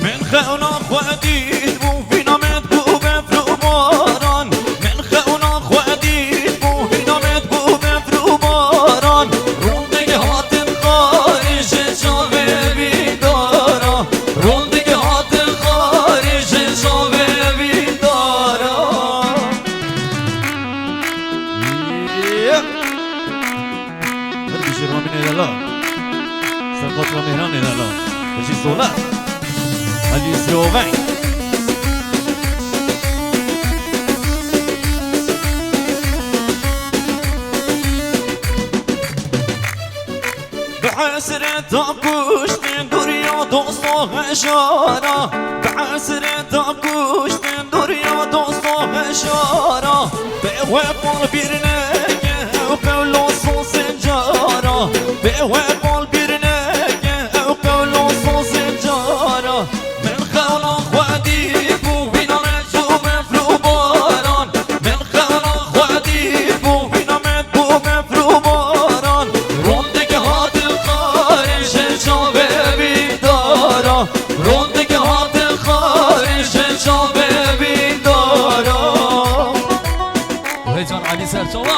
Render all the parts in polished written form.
من خونه خودید بو بینامت بو بفرو باران من خونه خودید بو بینامت بو بفرو باران روندگه هاتم خارج شاوه بیدارا روندگه هاتم خارج شاوه بیدارا هرگیش رامین ایدالا سرقات و مهران ایدالا بجی سولت علی سروبین بعسرت کشتن دنیا دوست و هشارا بعسرت کشتن دنیا دوست و هشارا به وفال بیرنگه و قولو سنجارا به وفال بیرنگه و قولو سنجارا من خالا خودی بو بینامت بو بفرو باران من خالا خودی بو بینامت بو بفرو باران روندگه هات خارج شاوه بیدارا روندگه هات خارج شاوه بیدارا ویجان علی سرچاوا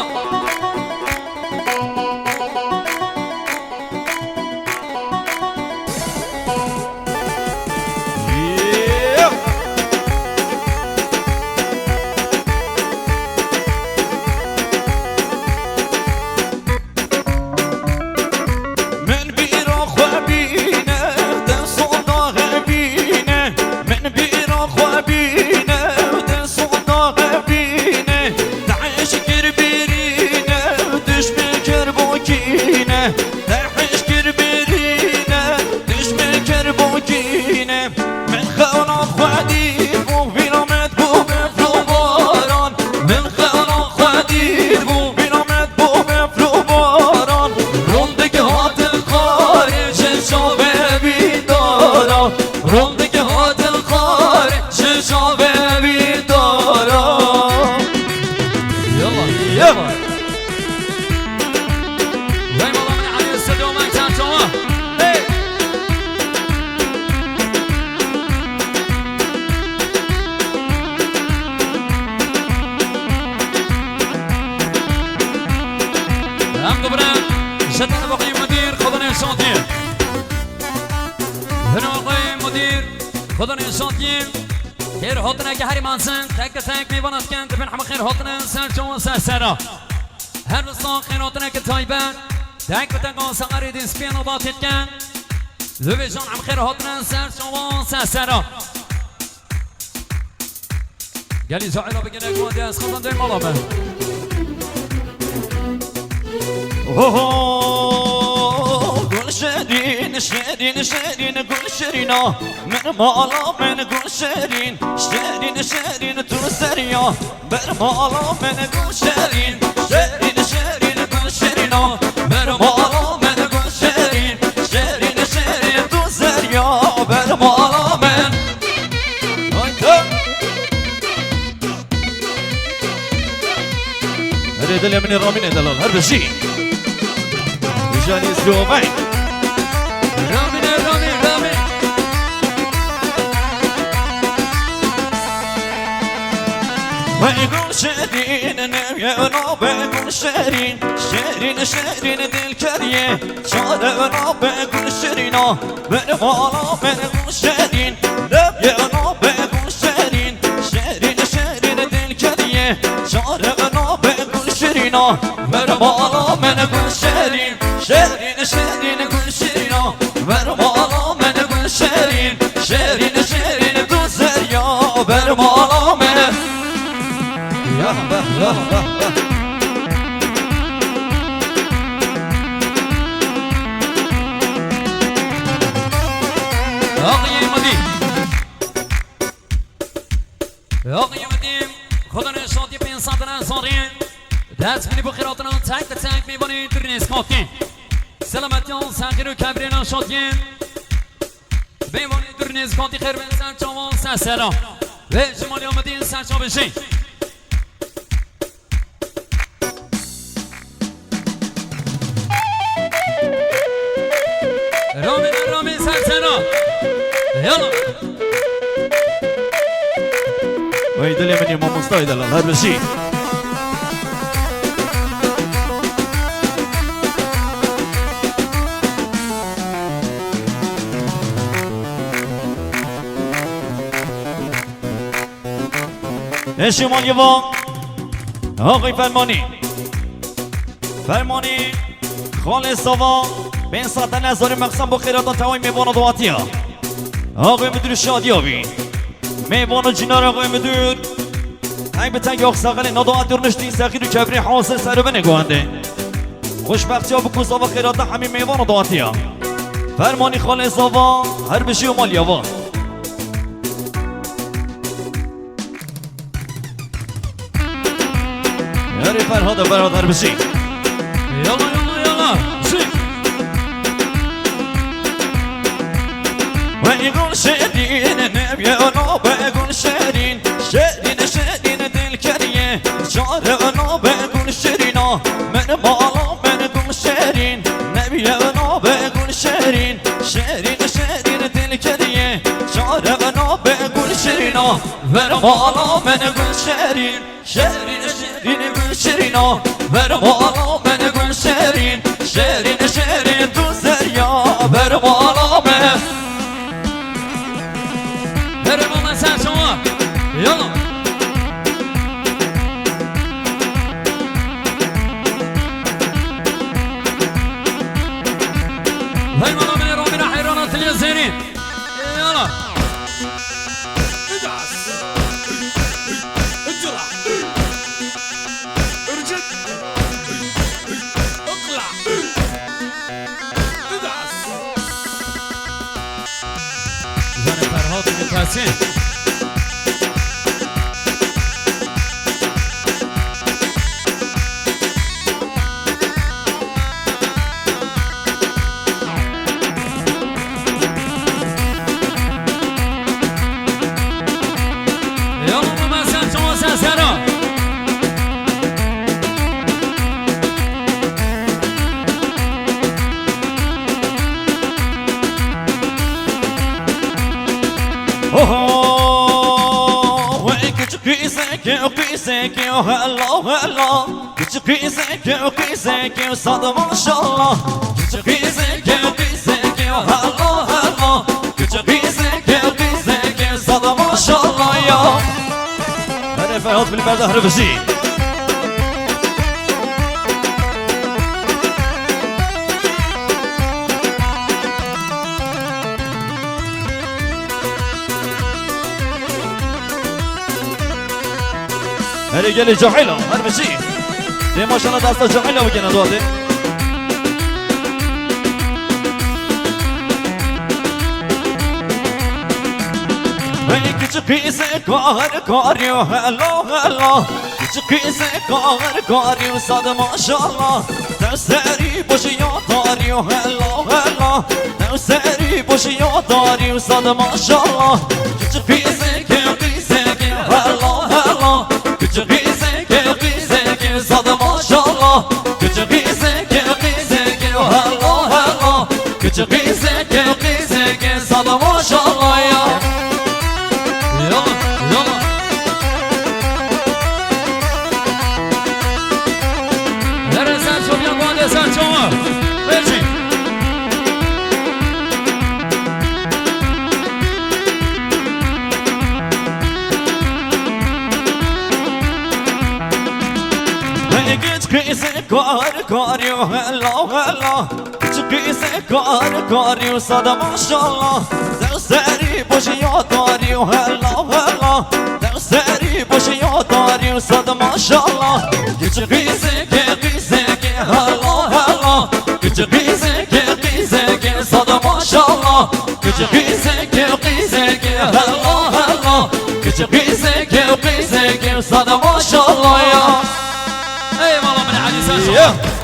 روندگه هات خارج شاوه بیدارا يلا يلا وين والله من علي السدو ما يتعطوا هم قبران شدنا بقي مدير خذنا شاطئ هنا بقي مدير خذنا شاطئ خير هاتنا كهري مانسن تك ميبانات كان تبين حما خير هاتنا سرچو سرسرا هر رسان خير هاتنا كتايبان تك سقري دين سبين وباطت كان ذوبيجان عم خير هاتنا سرچو سرسرا قالي زعيرا بقينا قوادي از خزان دوي مالابه قول شيرين شيرين شيرين قول شيرينا من مالا من قول شيرين شيرين شيرين تو سريا من مالا من قول شيرين شيرين شيرين قول شيرينا من مالا من قول شيرين شيرين شيرين تو سريا من مالا من هريد اليمني الرامين دلال هربشي جاني سلوفين رامين ويقول شيرين نبينا بقول شيرين شيرين شيرين دي الكريه شارعنا بقول شيرينا من مالا بقول شيرين نبينا بقول شيرين شيرين شيرين دي الكريه شارعنا بقول شيرينا من مالا بقول شيرين شيرين شيرين قول شيرينا برمالا من قول شيرين شيرين شيرين قول سريا برمالا من يا به اقيم مدين اقيم مدين خدنا شاطئ بين صادنا صارين دست منی بخیراتنا تک میبانی درنیز کاتین سلامتیان سنگیر و کبرین شاتین بیمانی درنیز کاتی خیر بین سرچاوان سرسرا و جمالی آمدین سرچا بشین رامین سرسرا یالا ويدلي من يوم مستويد الله هربشي ايش مال يبا آقای فرمانی خالص صوا به این ساعت نظاری مقسم با خیرات توای میوان دواتیه آقای مدیر شادیابی میوان جنار آقای مدیر ای به تنگ آقساقل ندوات درنشتی سخیر و کبری حاصل سر و نگوانده خوشبختی ها بکوزا و خیرات همین میوان دواتیه فرمانی خالص صوا هر بشی و مال یوا یاری فرهاد هر بشی يلا شيك ويقول شادين النبي انا بقول شادين الكريه شعر انا بقول شيرينا من بالا من قول شادين نبي انا بقول شادين الكريه شعر انا بقول شيرينا من بالا من قول شادين قول شيرينا من بالا من قول شيرين تو زريا برمالا من برمالا سر شما يلا برمالا من رامنا حيرانات اليزيني يلا ادعس اجرع ارجد اقلع ادعس زن فرهاد متحسن يلا ما سنتم وسنسرون قيسك هلا قيسك صاد ما شاء الله قيسك هلا قيسك صاد ما شاء الله يا هذا فرهاد بالبلد هربشي رجال جحيلة هربشي دي ما شاء الله داستا جحيلة وكنا دواتي قيسك كاريو هلا قيسك كاريو صاد ما شاء الله تسري بوشي يا طاريو هلا تسري بوشي يا طاريو صاد ما شاء الله قيسك هلا قيسك صاد ما شاء الله قيسك هلا قيسك صاد ما شاء الله يا يلا درسان شو بيان درسان شو برجي قيسك كاريو هلا قيسك كاريو صاد ما شاء الله سري بوشي يا طاريو هلا سري بوشي يا طاريو صاد ما شاء الله قيسك هلا قيسك صاد ما شاء الله قيسك هلا قيسك صاد ما شاء الله يا اي والله من علي ساشا